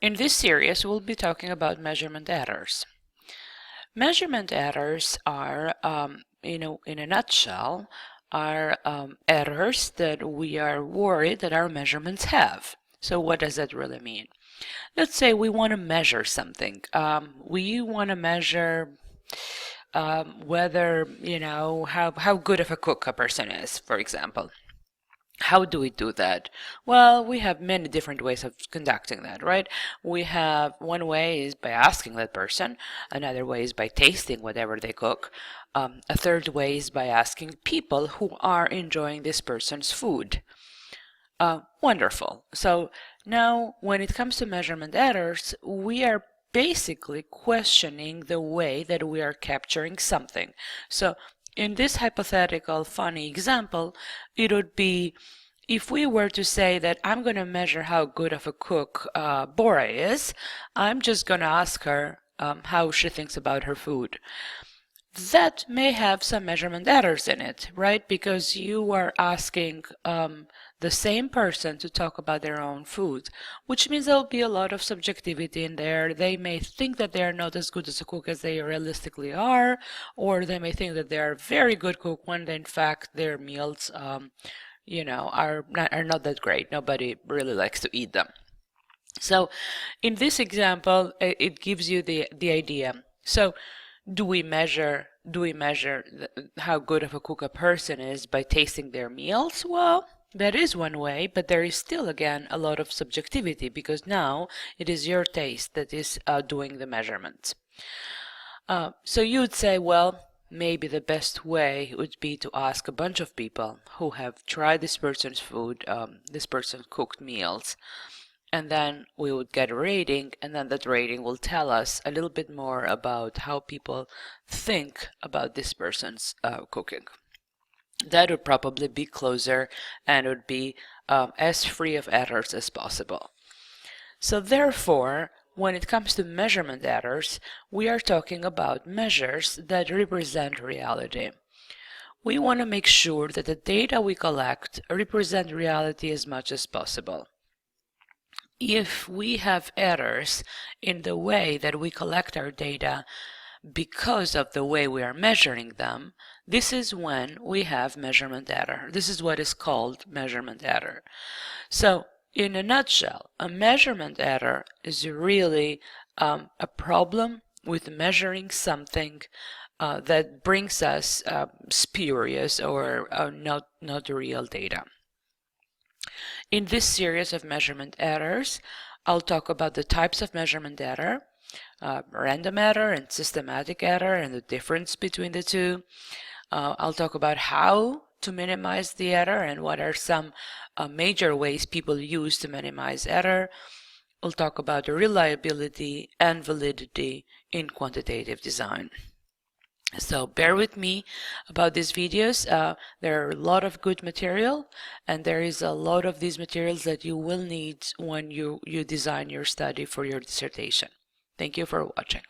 In this series, we'll be talking about measurement errors. Measurement errors are, in a nutshell, are errors that we are worried that our measurements have. So what does that really mean? Let's say we want to measure something. We want to measure whether, how good of a cook a person is, for example. How do we do that? Well, we have many different ways of conducting that, right? We have one way is by asking that person, another way is by tasting whatever they cook, a third way is by asking people who are enjoying this person's food. Wonderful. So now when it comes to measurement errors, we are basically questioning the way that we are capturing something. So in this hypothetical funny example, it would be if we were to say that I'm going to measure how good of a cook Bora is, I'm just going to ask her how she thinks about her food. That may have some measurement errors in it, right? Because you are asking the same person to talk about their own food, which means there'll be a lot of subjectivity in there. They may think that they are not as good as a cook as they realistically are, or they may think that they are a very good cook when in fact their meals, are not that great. Nobody really likes to eat them. So in this example, it gives you the idea. So do we measure how good of a cook a person is by tasting their meals? Well, that is one way, but there is still, again, a lot of subjectivity because now it is your taste that is doing the measurement. So you would say, well, maybe the best way would be to ask a bunch of people who have tried this person's food, this person's cooked meals, and then we would get a rating, and then that rating will tell us a little bit more about how people think about this person's cooking. That would probably be closer and would be as free of errors as possible. So therefore, when it comes to measurement errors, we are talking about measures that represent reality. We want to make sure that the data we collect represent reality as much as possible. If we have errors in the way that we collect our data because of the way we are measuring them, this is when we have measurement error. This is what is called measurement error. So in a nutshell, a measurement error is really a problem with measuring something that brings us spurious or not real data. In this series of measurement errors, I'll talk about the types of measurement error, random error and systematic error and the difference between the two. I'll talk about how to minimize the error and what are some major ways people use to minimize error. I'll talk about reliability and validity in quantitative design. So bear with me about these videos. There are a lot of good material, and there is a lot of these materials that you will need when you design your study for your dissertation. Thank you for watching.